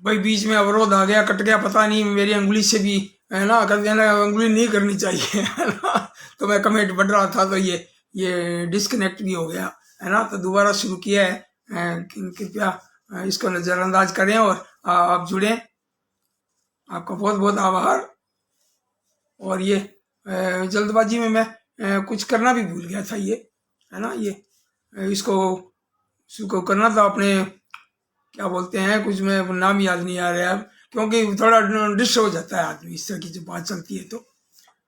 भाई बीच में अवरोध आ गया, कट गया, पता नहीं मेरी अंगुली से भी, है ना, कर देना, अंगुली नहीं करनी चाहिए, है ना। तो मैं कमेंट पढ़ रहा था तो ये डिस्कनेक्ट भी हो गया, है ना। तो दोबारा शुरू किया है, कृपया इसको नज़रअंदाज करें और आप जुड़ें। आपका बहुत बहुत आभार। और ये जल्दबाजी में मैं कुछ करना भी भूल गया था, ये, है ना। ये इसको करना था अपने, क्या बोलते हैं, कुछ में नाम याद नहीं आ रहा है अब, क्योंकि थोड़ा डिस्टर्ब हो जाता है आदमी, इस तरह की जब बात चलती है तो।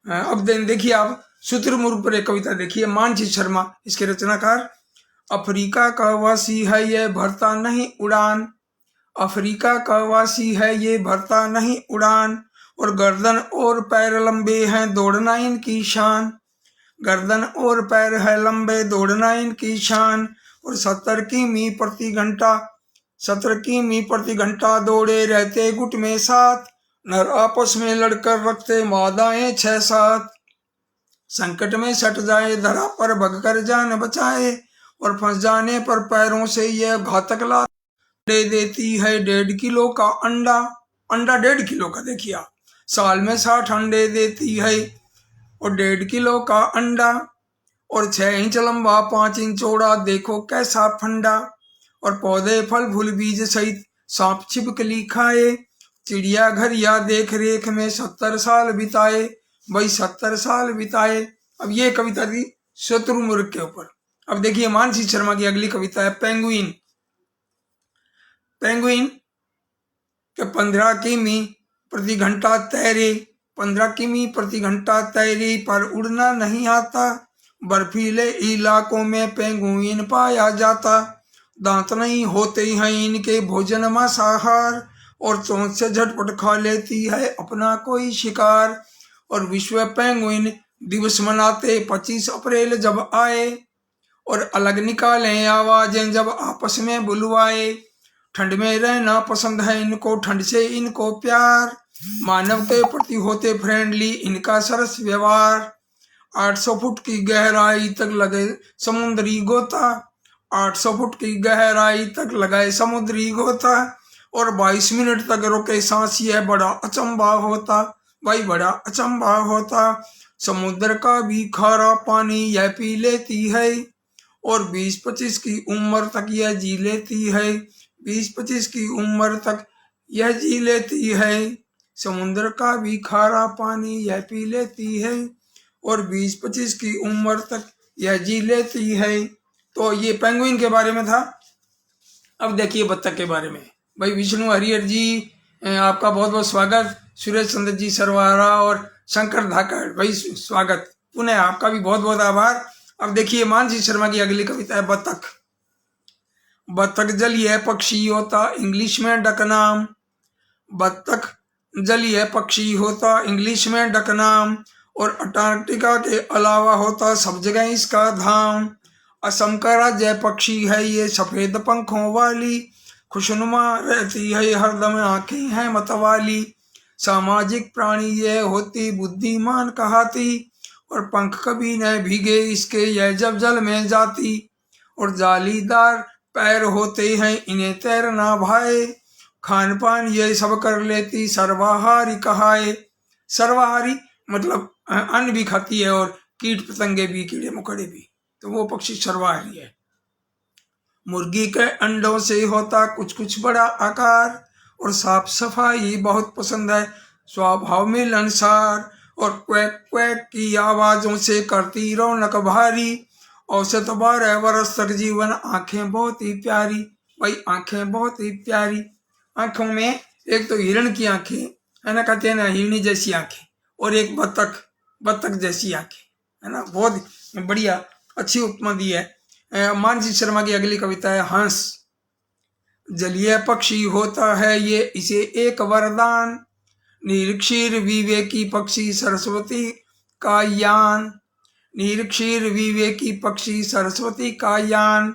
अब देखिए आप, शुतुरमुर्ग पर एक कविता देखिए, मानसी शर्मा इसके रचनाकार। अफ्रीका का वासी है ये, भरता नहीं उड़ान। अफ्रीका का वासी है ये, भरता नहीं उड़ान। और गर्दन और पैर लंबे हैं, दौड़ना इनकी शान। गर्दन और पैर है लंबे, दौड़ना इनकी शान। और 70 किमी प्रति घंटा दौड़े रहते गुट में साथ। नर आपस में लड़कर रखते मादाएं 6-7। संकट में सट जाए धरा पर भगकर जान बचाए। और फंस जाने पर पैरों से यह घातक लात दे देती है 1.5 किलो का अंडा। अंडा 1.5 किलो का, देखिए आप, साल में 60 अंडे देती है। और 1.5 किलो का अंडा, और 6 इंच लंबा 5 इंच चौड़ा, देखो कैसा फंडा। और पौधे फल फूल बीज सहित सांप छिपकली खाए। चिड़िया घर या देख रेख में 70 साल बिताए। भाई 70 साल बिताए। अब ये कविता थी शुतुरमुर्ग के ऊपर। अब देखिए मानसी शर्मा की अगली कविता है पेंगुइन। पेंगुइन के 15 किमी प्रति घंटा तैरे। 15 किमी प्रति घंटा तैरे, पर उड़ना नहीं आता। बर्फीले इलाकों में पेंगुइन पाया जाता। दांत नहीं होते हैं इनके, भोजन मांसाहार। और चोंच से झटपट खा लेती है अपना कोई शिकार। और विश्व पेंगुइन दिवस मनाते 25 अप्रैल जब आए। और अलग निकालें आवाजें जब आपस में बुलवाए। ठंड में रहना पसंद है इनको, ठंड से इनको प्यार। मानव के प्रति होते फ्रेंडली, इनका सरस व्यवहार। 800 फुट की गहराई तक लगे समुद्री गोता। 800 फुट की गहराई तक लगाए समुद्री गोता। और 22 मिनट तक रोके सांस, यह बड़ा अचंभा होता। भाई बड़ा अचंभा होता। समुद्र का भी खारा पानी यह पी लेती है। और 20-25 की उम्र तक यह जी लेती है। 20-25 की उम्र तक यह जी लेती है। समुद्र का भी खारा पानी यह पी लेती है। और 20-25 की उम्र तक यह जी लेती है। तो ये पेंगुइन के बारे में था। अब देखिए बत्तख के बारे में। भाई विष्णु हरिहर जी, आपका बहुत बहुत स्वागत। सुरेश चंद्र जी सरवारा और शंकर धाकड़, भाई स्वागत पुनः, आपका भी बहुत बहुत आभार। अब देखिए मानसी शर्मा की अगली कविता है बत्तख। बत्तख जलीय पक्षी होता, इंग्लिश में डक नाम। बत्तख जलीय पक्षी होता, इंग्लिश में डक नाम। और अंटार्कटिका के अलावा होता सब जगह इसका धाम। असम का राज्य पक्षी है ये, सफेद पंखों वाली। खुशनुमा रहती है हरदम, आंखें हैं मतवाली। सामाजिक प्राणी ये होती, बुद्धिमान कहाती। और पंख कभी न भीगे इसके, यह जब जल में जाती। और जालीदार पैर होते हैं इन्हें तैरना भाए। खान पान ये सब कर लेती, सर्वाहारी कहाए। सर्वाहारी मतलब अन्न भी खाती है और कीट पतंगे भी, कीड़े मकोड़े भी, तो वो पक्षी सर्वाहारी है। मुर्गी के अंडों से होता कुछ कुछ बड़ा आकार। और साफ सफाई बहुत पसंद है, स्वभाव मिलनसार। और क्वैक क्वैक की आवाजों से करती रौनक भारी। औसत 12 वर्ष तक जीवन, आंखें बहुत ही प्यारी। भाई आंखें बहुत ही प्यारी। आंखों में एक तो हिरण की आंखें, है ना, कहते हैं ना हिरणी जैसी आंखें। और एक बत्तख जैसी आंखें, है ना, बहुत बढ़िया अच्छी उपमा दी है। मानसी शर्मा की अगली कविता है हंस। जलीय पक्षी होता है ये, इसे एक वरदान। निरीक्षीर विवेकी पक्षी सरस्वती का यान। निरीक्षीर विवेकी पक्षी सरस्वती का यान।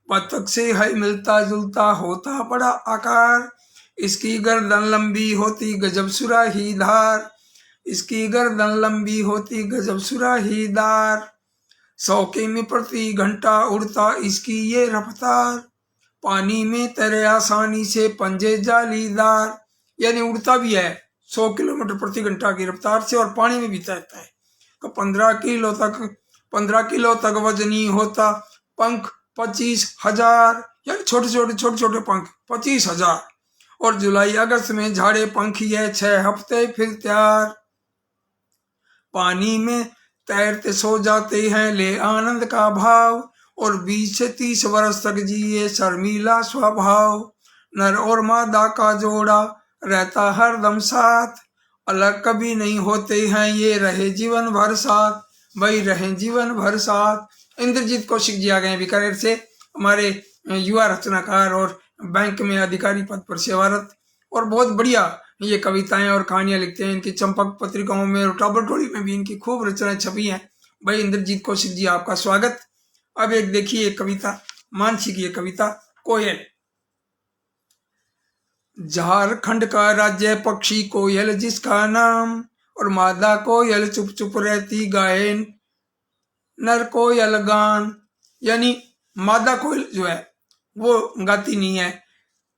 बत्तख से है मिलता जुलता, होता बड़ा आकार। इसकी गर्दन लंबी होती, गजब सुराही धार। इसकी गर्दन लंबी होती, गजब सुराही धार। 100 किमी प्रति घंटा उड़ता इसकी ये रफ्तार। पानी में तैरे आसानी से, पंजे जालीदार, यानी उड़ता भी है 100 किलोमीटर प्रति घंटा की रफ्तार से और पानी में भी तैरता है। 15 किलो तक वजनी होता, पंख 25,000, यानी छोटे छोटे पंख 25,000, और जुलाई अगस्त में झाड़े पंख ये 6 हफ्ते फिर तैयार। पानी में तैरते सो जाते हैं ले आनंद का भाव, और 20 से 30 वर्ष तक जिए शर्मीला स्वभाव। नर और मादा का जोड़ा रहता हरदम साथ, अलग कभी नहीं होते हैं ये रहे जीवन भर साथ, वही रहे जीवन भर साथ। इंद्रजीत कौशिक जी आ गए बीकानेर से, हमारे युवा रचनाकार और बैंक में अधिकारी पद पर सेवारत, और बहुत बढ़िया ये कविताएं और कहानियां लिखते हैं। इनकी चंपक पत्रिकाओं में और टाबरटोली में भी इनकी खूब रचनाएं छपी हैं। भाई इंद्रजीत कौशिक जी आपका स्वागत। अब एक देखिए एक कविता, मानसी की एक कविता कोयल। झारखंड का राज्य पक्षी कोयल जिसका नाम, और मादा कोयल चुप चुप रहती गाए नर कोयल गान, यानी मादा कोयल जो है वो गाती नहीं है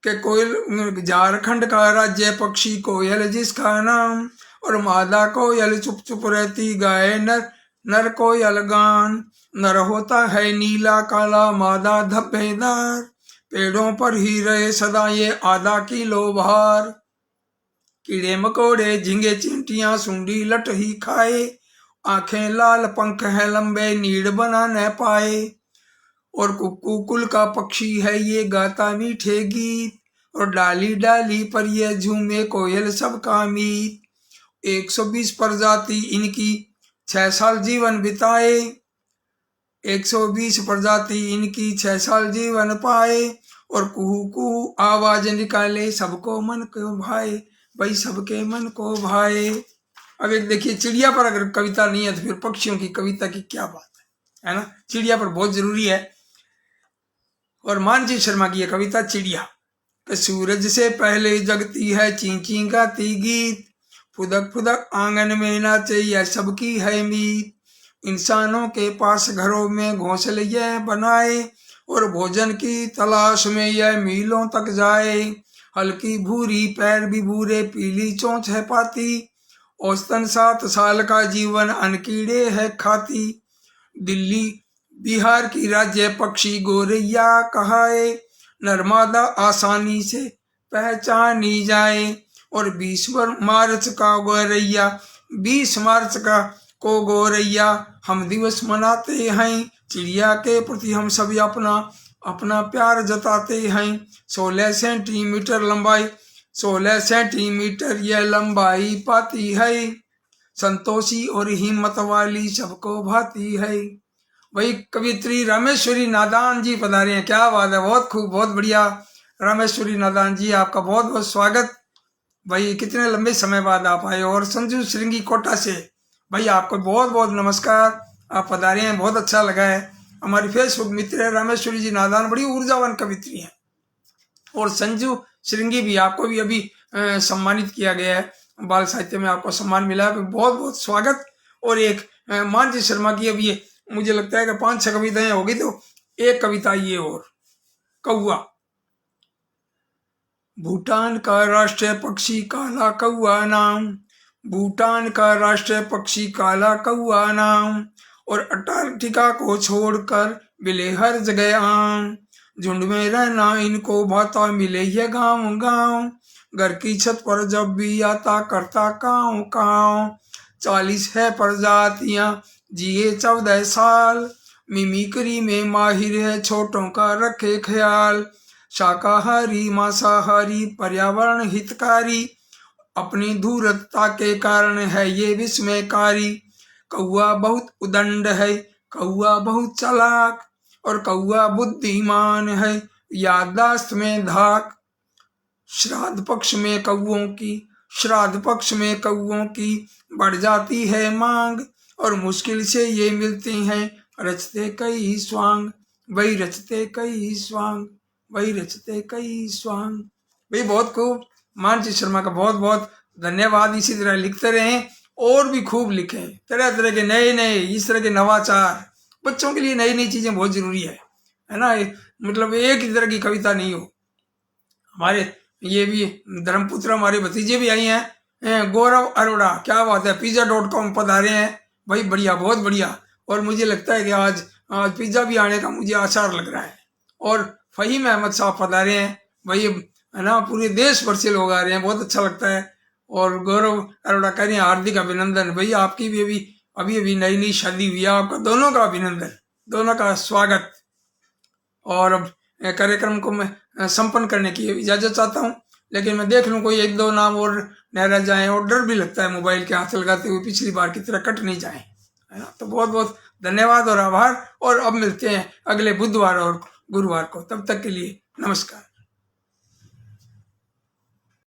कि कोयल। झारखंड का राज्य पक्षी कोयल जिसका नाम, और मादा कोयल चुप चुप रहती गाए नर कोयल गान। नर होता है नीला काला, मादा धब्बेदार, पेड़ों पर ही रहे सदा ये आधा किलो भार। कीड़े मकोड़े झींगे चींटियां सूंडी लट ही खाए, आंखें लाल पंख है लंबे नीड़ बना न पाए। और कुक्कू कुल का पक्षी है ये गाता मीठे गीत, और डाली डाली पर ये झूमे कोयल सबका मीत। 120 प्रजाति इनकी 6 साल जीवन बिताए, 120 प्रजाति इनकी 6 साल जीवन पाए, और कुहू कुहू आवाज निकाले सबको मन को भाए, भाई सबके मन को भाए। अब एक देखिए चिड़िया पर अगर कविता नहीं है तो फिर पक्षियों की कविता की क्या बात है ना। चिड़िया पर बहुत जरूरी है। और मानसी शर्मा की यह कविता चिड़िया। सूरज से पहले जगती है ची ची गाती गीत, फुदक फुदक आंगन में नाचे यह सबकी है मीत। इंसानों के पास घरों में घोंसले यह बनाए, और भोजन की तलाश में यह मीलों तक जाए। हल्की भूरी पैर भी भूरे, पीली चोंच है पाती, औसतन 7 साल का जीवन अनकीड़े है खाती। दिल्ली बिहार की राज्य पक्षी गोरैया कहाए, नर्मदा आसानी से पहचानी जाए। और 20 मार्च का गोरैया, 20 मार्च का को गोरैया हम दिवस मनाते हैं। चिड़िया के प्रति हम सभी अपना प्यार जताते हैं। 16 सेंटीमीटर लंबाई, 16 सेंटीमीटर यह लंबाई पाती है, संतोषी और हिम्मत वाली सबको भाती है। वही कवित्री रामेश्वरी नादान जी पधारे हैं। क्या बात है, बहुत खूब, बहुत बढ़िया। रामेश्वरी नादान जी आपका बहुत बहुत स्वागत। भाई कितने लंबे समय बाद आप आए। और संजू श्रृंगी कोटा से भाई आपको बहुत बहुत नमस्कार, आप पधारे हैं, बहुत अच्छा लगा है। हमारी फेसबुक मित्र है रामेश्वरी जी नादान, बड़ी ऊर्जावान कवित्री है। और संजू श्रृंगी भी, आपको भी अभी सम्मानित किया गया है, बाल साहित्य में आपको सम्मान मिला है, बहुत बहुत स्वागत। और एक मानसी शर्मा की अभी मुझे लगता है कि 5-6 कविताएं होगी, तो एक कविता ये और कौआ। भूटान का राष्ट्रीय पक्षी काला कौआ नाम, भूटान का राष्ट्रीय पक्षी काला कौआ नाम। और अंटार्कटिका को छोड़कर मिले हर जगह आम, झुंड में रहना इनको भाता मिले ये गांव गांव। घर की छत पर जब भी आता करता काव काव। 40 है प्रजातियां जिए 14 साल, मिमिक्री में माहिर है छोटों का रखे ख्याल। शाकाहारी मांसाहारी पर्यावरण हितकारी, अपनी धूर्तता के कारण है ये विस्मयकारी। कौआ बहुत उदंड है, कौआ बहुत चालाक, और कौआ बुद्धिमान है याददाश्त में धाक। श्राद्ध पक्ष में कौओं की बढ़ जाती है मांग, और मुश्किल से ये मिलते हैं रचते कई स्वांग, वही रचते कई स्वांग, वही रचते कई स्वांग। भाई बहुत खूब, मानसी शर्मा का बहुत बहुत धन्यवाद। इसी तरह लिखते रहें और भी खूब लिखें, तरह तरह के नए इस तरह के नवाचार। बच्चों के लिए नई चीजें बहुत जरूरी है ना। मतलब एक ही तरह की कविता नहीं हो। हमारे ये भी धर्मपुत्र हमारे भतीजे भी आई हैं, गौरव अरोड़ा, क्या बात है, पिज्जा.com पधारे हैं भाई, बढ़िया, बहुत बढ़िया। और मुझे लगता है कि आज आज पिज्जा भी आने का मुझे आसार लग रहा है। और फहीम अहमद साहब पधारे हैं भाई, है ना, पूरे देश भर से लोग आ रहे हैं, बहुत अच्छा लगता है। और गौरव अरोड़ा कह रहे हैं हार्दिक अभिनंदन भाई, आपकी भी अभी अभी नई नई शादी हुई है, आपका दोनों का अभिनंदन, दोनों का स्वागत। और अब कार्यक्रम को मैं संपन्न करने की इजाजत चाहता हूँ, लेकिन मैं देख लूँ कोई एक दो नाम और न रह जाए, और डर भी लगता है मोबाइल के हाथ लगाते हुए पिछली बार की तरह कट नहीं जाए, है ना। तो बहुत बहुत धन्यवाद और आभार, और अब मिलते हैं अगले बुधवार और गुरुवार को, तब तक के लिए नमस्कार।